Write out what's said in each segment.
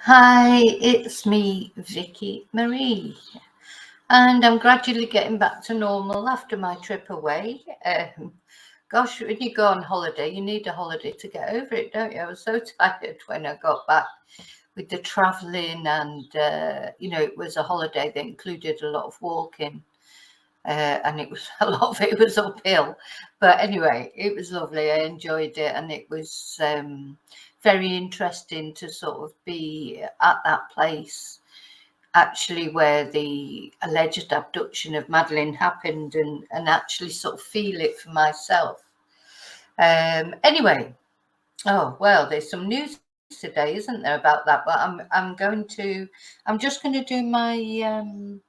Hi, it's me, Vicki Marie, and I'm gradually getting back to normal after my trip away. Gosh, when you go on holiday, you need a holiday to get over it, don't you? I was so tired when I got back with the travelling, and it was a holiday that included a lot of walking, and it was a lot of it was uphill. But anyway, it was lovely. I enjoyed it, and it was very interesting to sort of be at that place actually where the alleged abduction of Madeleine happened, and actually sort of feel it for myself. Anyway, oh well, there's some news today, isn't there, about that? But I'm just going to do my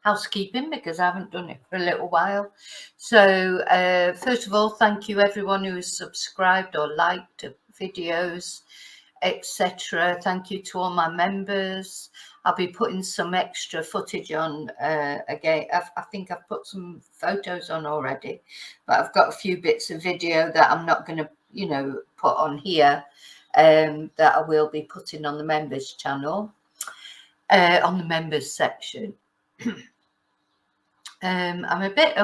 housekeeping because I haven't done it for a little while. So first of all, thank you everyone who has subscribed or liked videos, etc. Thank you to all my members. I'll be putting some extra footage on again. I think I've put some photos on already, but I've got a few bits of video that I'm not going to, put on here, that I will be putting on the members channel, on the members section. I'm a bit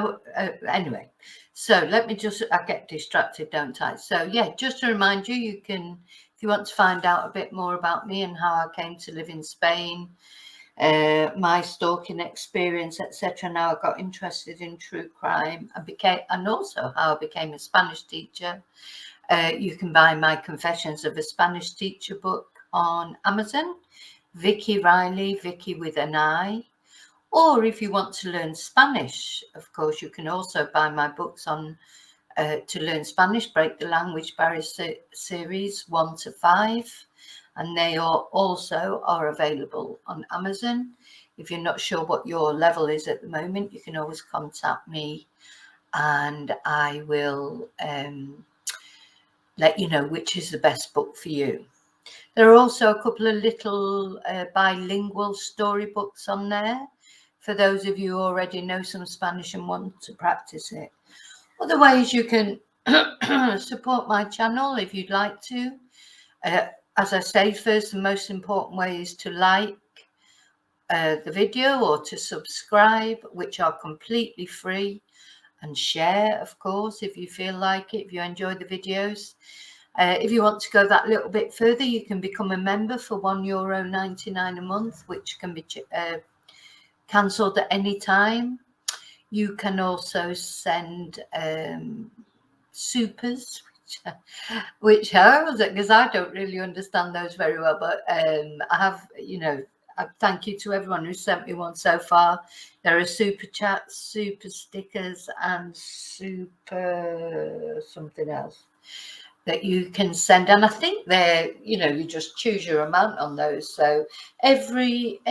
anyway, so let me just, I get distracted, don't I? So yeah, just to remind you, you can, if you want to find out a bit more about me and how I came to live in Spain, my stalking experience, etc., now I got interested in true crime and also how I became a Spanish teacher. You can buy my Confessions of a Spanish Teacher book on Amazon. Vicki Riley, Vicki with an I. Or if you want to learn Spanish, of course, you can also buy my books on to learn Spanish, Break the Language Barrier series 1 to 5. And they also are available on Amazon. If you're not sure what your level is at the moment, you can always contact me and I will let you know which is the best book for you. There are also a couple of little bilingual storybooks on there for those of you who already know some Spanish and want to practice it. Other ways you can support my channel if you'd like to. As I say, first, the most important way is to like the video or to subscribe, which are completely free, and share, of course, if you feel like it, if you enjoy the videos. If you want to go that little bit further, you can become a member for €1.99 a month, which can be cancelled at any time. You can also send supers, which are, because I don't really understand those very well, but I have, thank you to everyone who sent me one so far. There are super chats, super stickers, and super something else that you can send, and I think they're, you just choose your amount on those. So every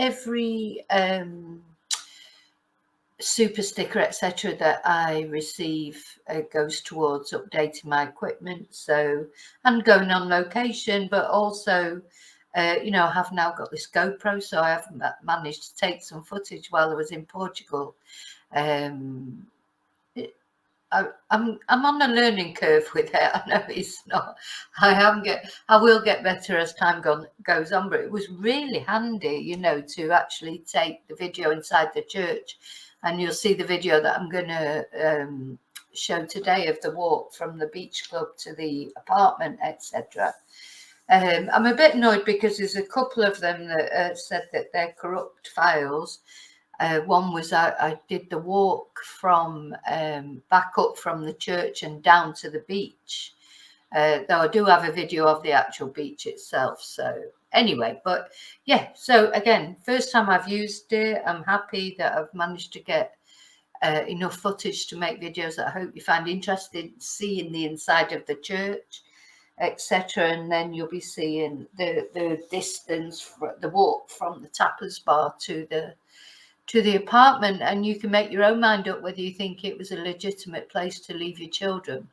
super sticker, etc., that I receive goes towards updating my equipment, so, and going on location, but also I have now got this GoPro, so I have managed to take some footage while I was in Portugal. I'm on a learning curve with it. I know it's not. I will get better as time goes on. But it was really handy, to actually take the video inside the church, and you'll see the video that I'm going to show today of the walk from the beach club to the apartment, etc. I'm a bit annoyed because there's a couple of them that said that they're corrupt files. One was I did the walk from back up from the church and down to the beach, though I do have a video of the actual beach itself. So anyway, but yeah, so again, first time I've used it. I'm happy that I've managed to get enough footage to make videos that I hope you find interesting, seeing the inside of the church, etc. And then you'll be seeing the distance, the walk from the Tapas bar to the apartment, and you can make your own mind up whether you think it was a legitimate place to leave your children.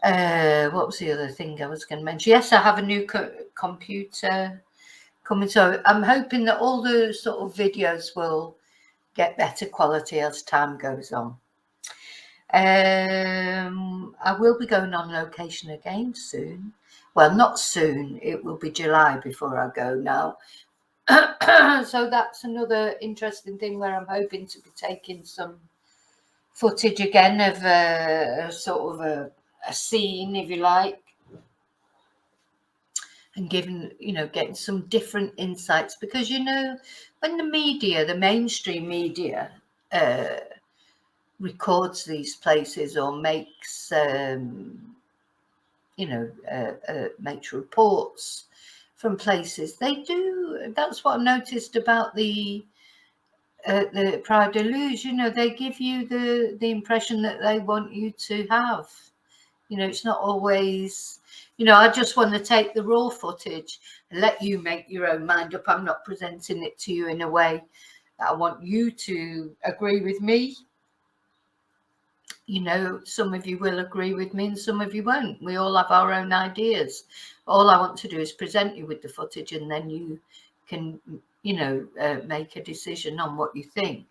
What was the other thing I was going to mention? Yes, I have a new computer coming, so I'm hoping that all the sort of videos will get better quality as time goes on. I will be going on location again soon. Well, not soon. It will be July before I go now. So that's another interesting thing where I'm hoping to be taking some footage again of a sort of a scene, if you like, and getting some different insights, because when the media, the mainstream media, records these places or makes makes reports from places, that's what I noticed about the Praia de Luz. They give you the impression that they want you to have. It's not always, I just want to take the raw footage and let you make your own mind up. I'm not presenting it to you in a way that I want you to agree with me. Some of you will agree with me and some of you won't. We all have our own ideas. All I want to do is present you with the footage, and then you can, make a decision on what you think.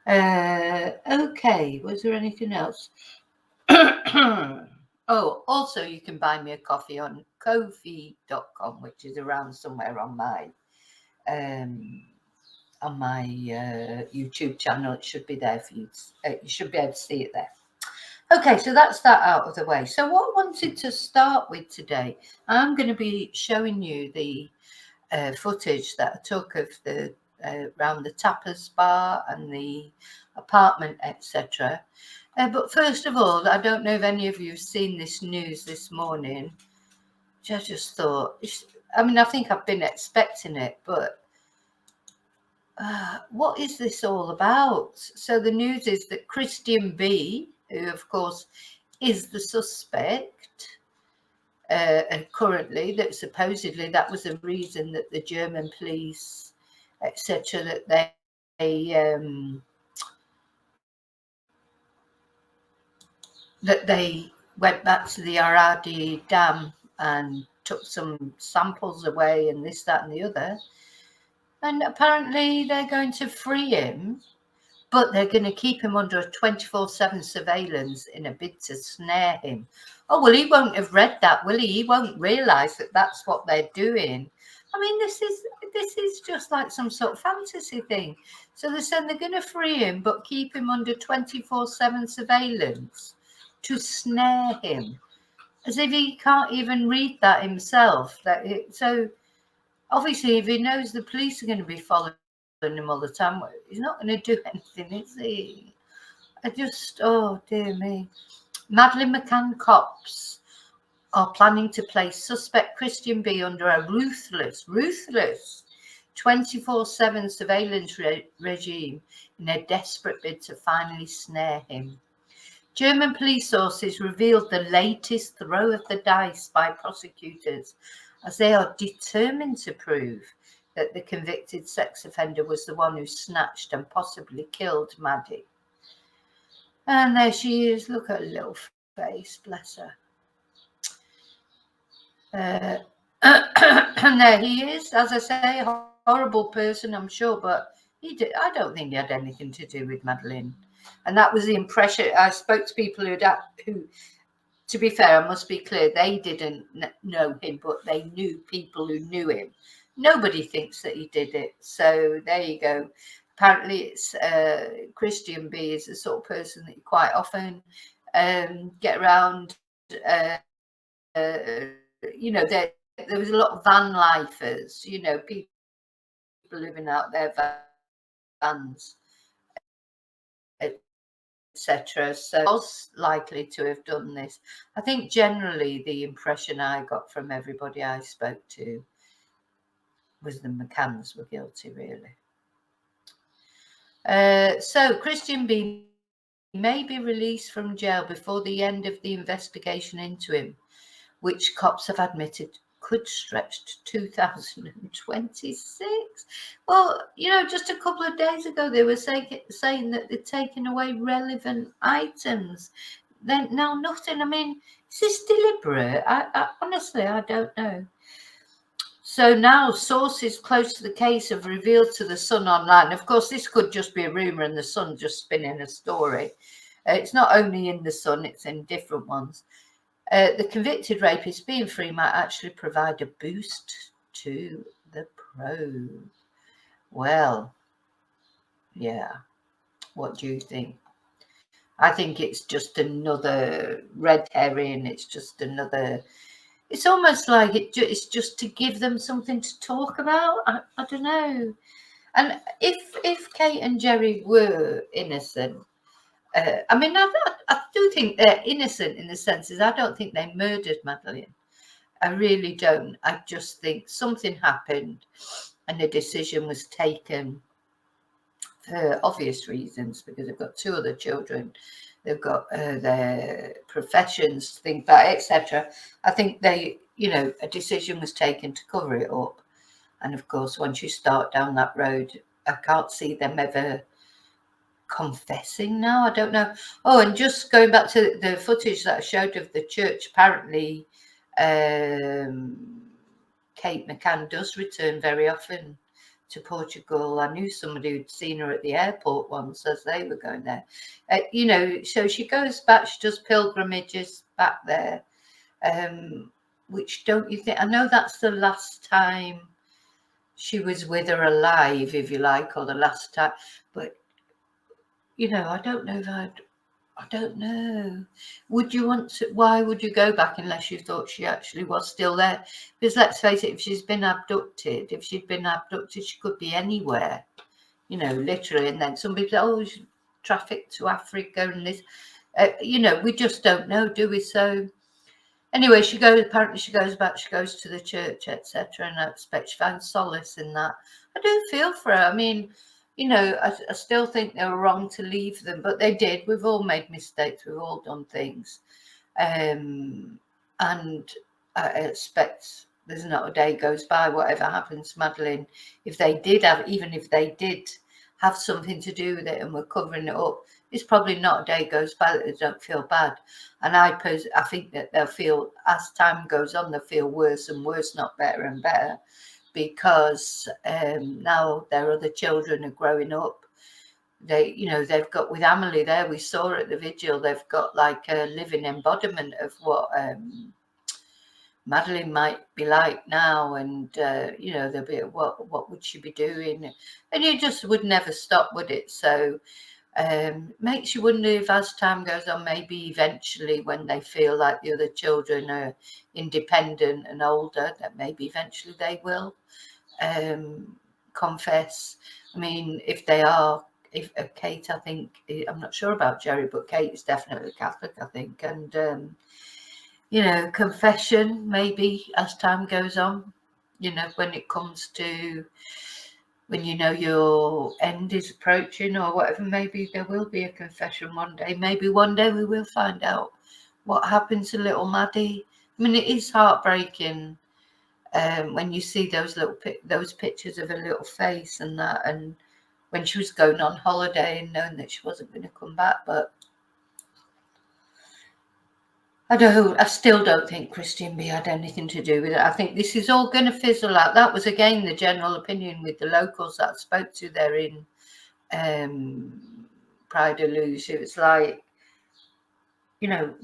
Okay, was there anything else? Oh, also you can buy me a coffee on ko-fi.com, which is around somewhere on my YouTube channel. It should be there for you. You should be able to see it there. Okay, so that's that out of the way. So what I wanted to start with today, I'm going to be showing you the footage that I took of the around the Tapas bar and the apartment, etc. But first of all, I don't know if any of you have seen this news this morning. I just thought, I think I've been expecting it, but what is this all about? So the news is that Christian B, who of course is the suspect, and currently that supposedly that was the reason that the German police, etc., that they went back to the Aradi Dam and took some samples away and this, that and the other. And apparently they're going to free him, but they're going to keep him under a 24/7 surveillance in a bid to snare him. Oh, well, he won't have read that, will he? He won't realise that that's what they're doing. This is just like some sort of fantasy thing. So they're saying they're going to free him, but keep him under 24/7 surveillance to snare him, as if he can't even read that himself. So obviously, if he knows the police are going to be following him all the time, he's not going to do anything, is he? Oh dear me. Madeleine McCann cops are planning to place suspect Christian B under a ruthless 24/7 surveillance regime in a desperate bid to finally snare him. German police sources revealed the latest throw of the dice by prosecutors, as they are determined to prove that the convicted sex offender was the one who snatched and possibly killed Maddie. And there she is. Look at her little face, bless her. And there he is, as I say, a horrible person, I'm sure, but I don't think he had anything to do with Madeleine. And that was the impression. I spoke to people who, to be fair, I must be clear, they didn't know him, but they knew people who knew him. Nobody thinks that he did it. So there you go. Apparently, it's Christian B is the sort of person that you quite often get around. There was a lot of van lifers, people living out their vans, etc. So I was likely to have done this. I think generally the impression I got from everybody I spoke to was the McCanns were guilty, really. So Christian B may be released from jail before the end of the investigation into him, which cops have admitted could stretch to 2026. Well, just a couple of days ago, they were saying that they're taking away relevant items. Then now nothing. Is this deliberate? I honestly, I don't know. So now sources close to the case have revealed to the Sun online. Of course, this could just be a rumour and the Sun just spinning a story. It's not only in The Sun, it's in different ones. The convicted rapist being free might actually provide a boost to the probe. Well, yeah. What do you think? I think it's just another red herring. It's just another. It's almost like it's just to give them something to talk about. I don't know. And if Kate and Jerry were innocent, I mean, I do think they're innocent in the sense I don't think they murdered Madeleine. I really don't. I just think something happened and a decision was taken for obvious reasons, because they've got 2 other children. They've got their professions, things like etc. I think they, a decision was taken to cover it up. And of course, once you start down that road, I can't see them ever confessing now. I don't know. Oh, and just going back to the footage that I showed of the church, apparently Kate McCann does return very often to Portugal. I knew somebody who'd seen her at the airport once as they were going there. So she goes back, she does pilgrimages back there. Which, don't you think, I know that's the last time she was with her alive, if you like, or the last time, but I don't know if I don't know. Would you want to? Why would you go back unless you thought she actually was still there? Because let's face it, if she'd been abducted, she could be anywhere, literally. And then some people say, oh, she's trafficked to Africa and this. We just don't know, do we? So anyway, apparently she goes back, she goes to the church, etc. And I expect she finds solace in that. I do feel for her. I mean, I still think they were wrong to leave them, but they did. We've all made mistakes. We've all done things. And I expect there's not a day goes by, whatever happens to Madeleine, even if they did have something to do with it and were covering it up, it's probably not a day goes by that they don't feel bad. And I think that they'll feel, as time goes on, they'll feel worse and worse, not better and better, because now their other children are growing up. They've got, with Amelie there, we saw at the vigil, they've got like a living embodiment of what Madeleine might be like now, and they'll be, what would she be doing? And you just would never stop, would it? So makes you wonder if, as time goes on, maybe eventually when they feel like the other children are independent and older, that maybe eventually they will confess. I mean, if Kate, I think, I'm not sure about Jerry, but Kate is definitely Catholic, I think. And confession maybe as time goes on, when it comes to when your end is approaching or whatever, maybe there will be a confession one day. Maybe one day we will find out what happened to little Maddie. I mean, it is heartbreaking when you see those pictures of her little face and that, and when she was going on holiday and knowing that she wasn't going to come back. But I still don't think Christian B had anything to do with it. I think this is all going to fizzle out. That was, again, the general opinion with the locals that I spoke to there in Praia de Luz. It was like,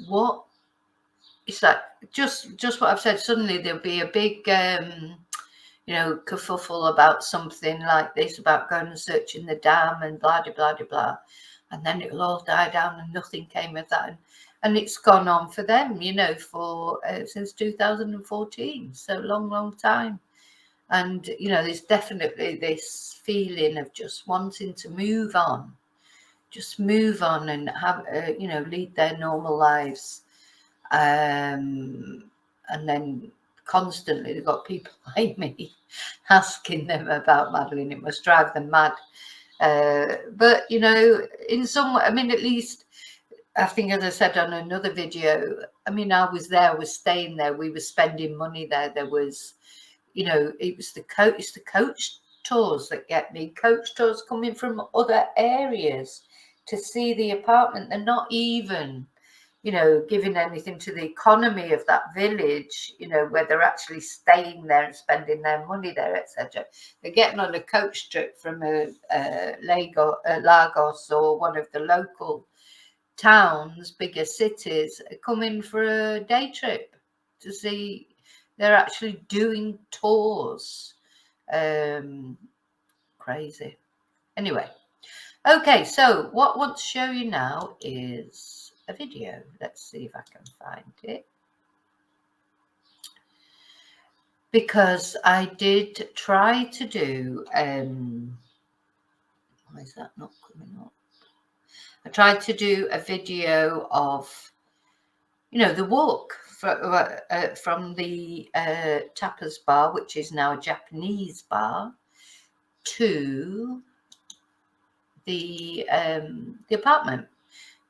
what? It's like just what I've said. Suddenly there'll be a big, kerfuffle about something like this, about going and searching the dam and blah, blah, blah, blah. And then it'll all die down and nothing came of that. And it's gone on for them, for since 2014. So long time. And, there's definitely this feeling of just wanting to move on. Just move on and have, lead their normal lives. And then constantly they've got people like me asking them about Madeleine. It must drive them mad. But, in some way, I mean, at least, I think, as I said on another video, I mean, I was staying there. We were spending money there. There was, it was the coach tours that get me. Coach tours coming from other areas to see the apartment. They're not even, giving anything to the economy of that village, where they're actually staying there and spending their money there, etc. They're getting on a coach trip from Lagos or one of the local towns, bigger cities, come in for a day trip to see. They're actually doing tours. Crazy. Anyway, okay, so what I want to show you now is a video. Let's see if I can find it. Because I did try to do, why is that not coming up? I tried to do a video of, you know, the walk from the Tapas bar, which is now a Japanese bar, to the apartment,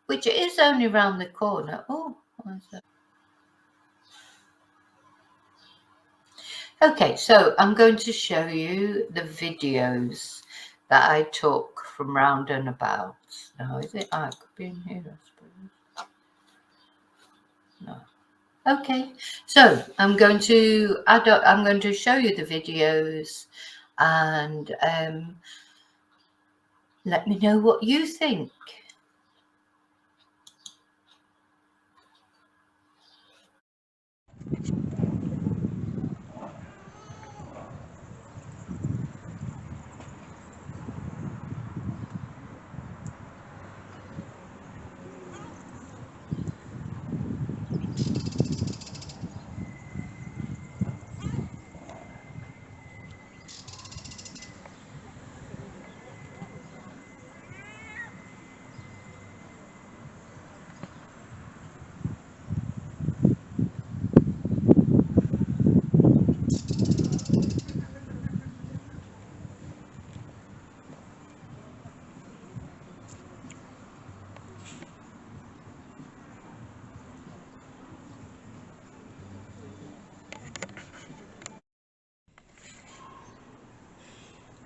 which is only around the corner. Oh, what is that? Okay, so I'm going to show you the videos that I took from round and about. Now, is it? It could be in here, I suppose. No. Okay, so I'm going to show you the videos, and let me know what you think.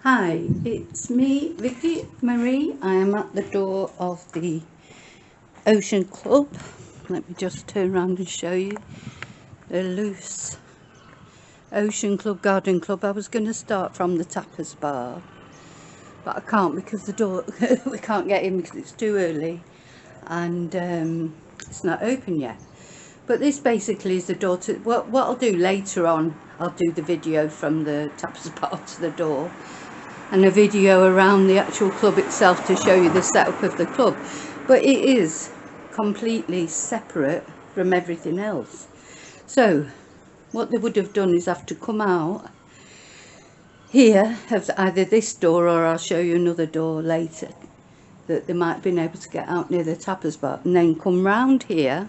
Hi, it's me, Vicki Marie. I am at the door of the Ocean Club. Let me just turn around and show you the Loose Ocean Club Garden Club. I was going to start from the Tapas bar, but I can't because the door we can't get in because it's too early and it's not open yet. But this basically is the door to what I'll do later on. I'll do the video from the Tapas bar to the door, and a video around the actual club itself to show you the setup of the club. But it is completely separate from everything else. So what they would have done is have to come out here of either this door, or I'll show you another door later that they might have been able to get out near the Tapas bar, and then come round here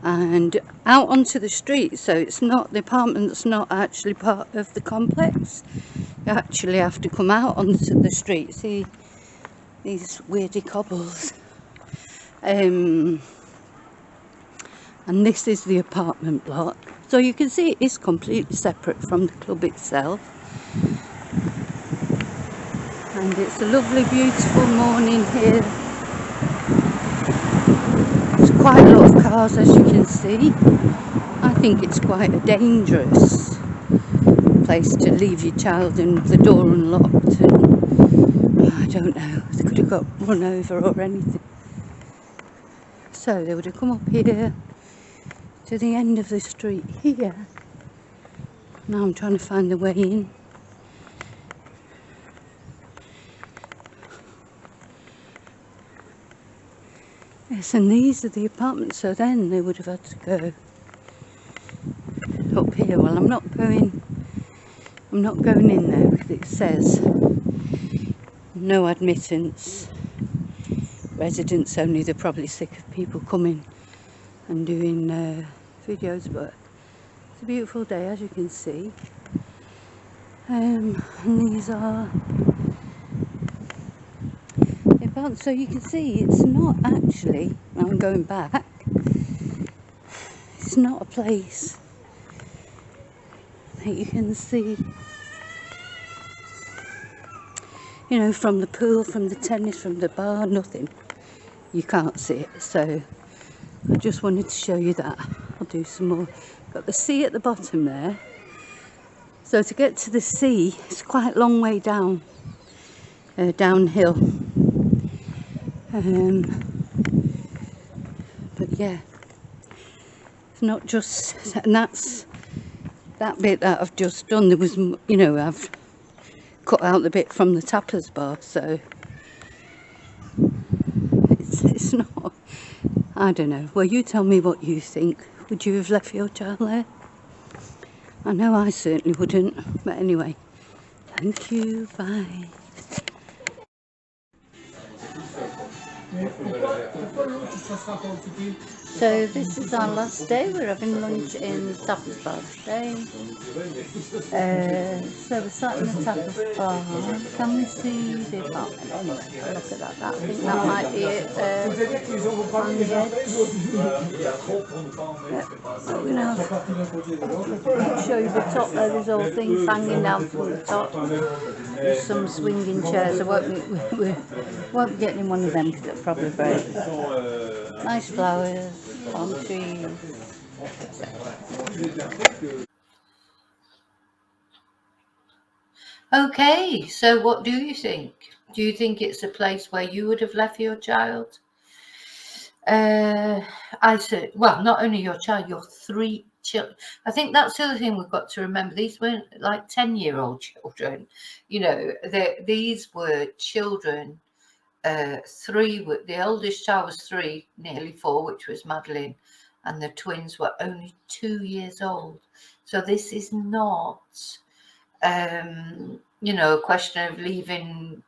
and out onto the street. So it's not, the apartment's not actually part of the complex. You actually have to come out onto the street. See these weirdy cobbles. And this is the apartment block. So you can see it is completely separate from the club itself. And it's a lovely, beautiful morning here. There's quite a lot of cars, as you can see. I think it's quite a dangerous place to leave your child and the door unlocked, and I don't know, they could have got run over or anything. So they would have come up here to the end of the street here. Now I'm trying to find the way in. Yes, and these are the apartments, so then they would have had to go up here. Well, I'm not going in there because it says no admittance, residents only. They're probably sick of people coming and doing videos, but it's a beautiful day, as you can see. And these are the apartments, so you can see it's not actually, I'm going back, it's not a place that you can see, you know, from the pool, from the tennis, from the bar, nothing. You can't see it. So I just wanted to show you that. I'll do some more. Got the sea at the bottom there. So to get to the sea, it's quite a long way down, downhill. But yeah, it's not just, and that's that bit that I've just done. There was, you know, I've cut out the bit from the tapas bar, so it's not, I don't know. Well, you tell me what you think. Would you have left your child there? I know I certainly wouldn't. But anyway, thank you. Bye. So this is our last day. We're having lunch in the tapas bar today. So we're sat in the tapas bar. Can we see the apartment? Anyway, look at that. I think that might be it there on the edge. We're gonna show you the top there. There's all things hanging down from the top. There's some swinging chairs. I won't be getting one of them because it'll probably break. Nice flowers, palm trees. Okay, so what do you think? Do you think it's a place where you would have left your child? I said, well, not only your child, your 3 children. I think that's the other thing we've got to remember. These weren't like 10-year-old children. You know, these were children. 3, the oldest child was 3, nearly 4, which was Madeleine, and the twins were only 2 years old. So this is not, you know, a question of leaving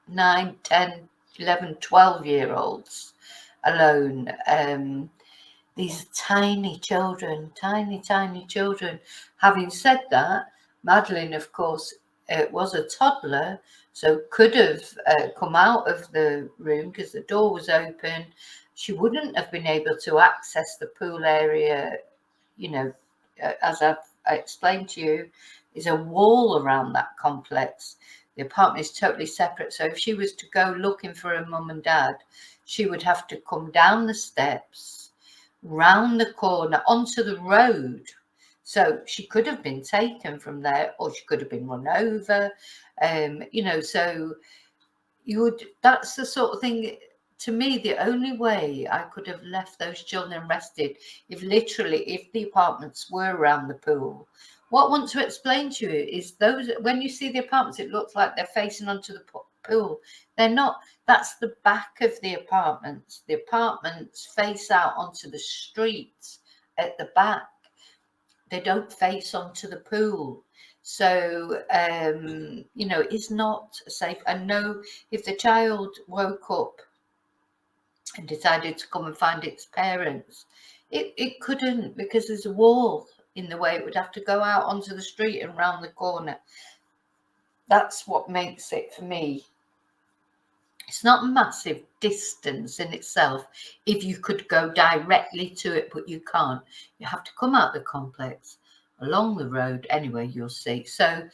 9, 10, 11, 12-year-olds alone. These tiny children, tiny children. Having said that, Madeleine, of course, was a toddler, so could have come out of the room because the door was open. She wouldn't have been able to access the pool area. You know, as I've explained to you, is a wall around that complex. The apartment is totally separate. So if she was to go looking for her mum and dad, she would have to come down the steps, round the corner, onto the road. So she could have been taken from there, or she could have been run over. You know, so that's the sort of thing. To me, the only way I could have left those children arrested if the apartments were around the pool. What I want to explain to you is those, when you see the apartments, it looks like they're facing onto the pool. They're not. That's the back of the apartments. The apartments face out onto the street at the back. They don't face onto the pool. So, you know, it's not safe. And no, if the child woke up and decided to come and find its parents, it couldn't, because there's a wall in the way. It would have to go out onto the street and round the corner. That's what makes it, for me, it's not a massive distance in itself if you could go directly to it, but you can't. You have to come out the complex, along the road. Anyway, you'll see. So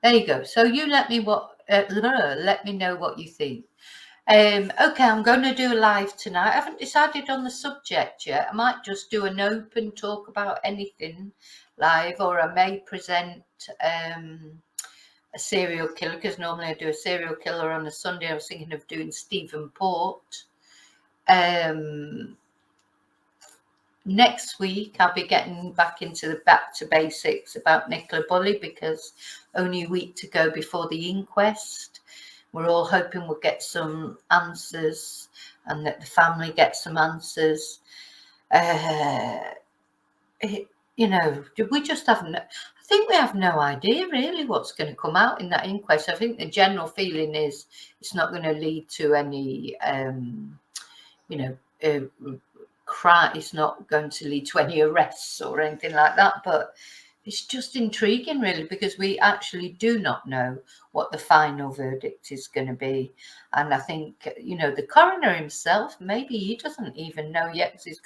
there you go. So you let me know what you think. Okay, I'm going to do a live tonight. I haven't decided on the subject yet. I might just do an open talk about anything live, or I may present a serial killer, because normally I do a serial killer on a Sunday. I was thinking of doing Stephen Port. Next week I'll be getting back into the back to basics about Nicola Bulley, because only a week to go before the inquest. We're all hoping we'll get some answers, and that the family gets some answers. You know, we just haven't. I think we have no idea really what's going to come out in that inquest. I think the general feeling is it's not going to lead to any, you know, crime. It's not going to lead to any arrests or anything like that. But it's just intriguing, really, because we actually do not know what the final verdict is going to be. And I think, you know, the coroner himself, maybe he doesn't even know yet, because he's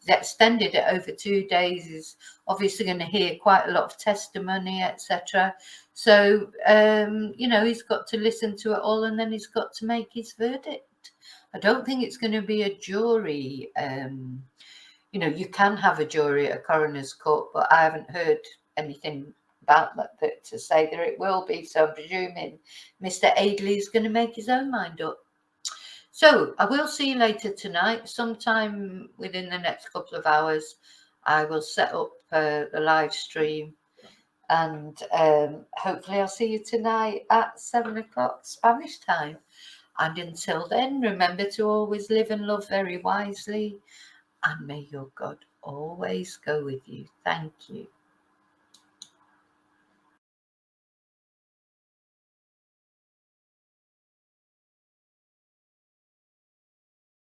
extended it over 2 days. He's obviously going to hear quite a lot of testimony, etc. So, you know, he's got to listen to it all, and then he's got to make his verdict. I don't think it's going to be a jury. You know, you can have a jury at a coroner's court, but I haven't heard anything about that to say that it will be. So I'm presuming Mr. Aidley is going to make his own mind up. So I will see you later tonight. Sometime within the next couple of hours, I will set up the live stream, and hopefully I'll see you tonight at 7 o'clock Spanish time. And until then, remember to always live and love very wisely, and may your God always go with you. Thank you.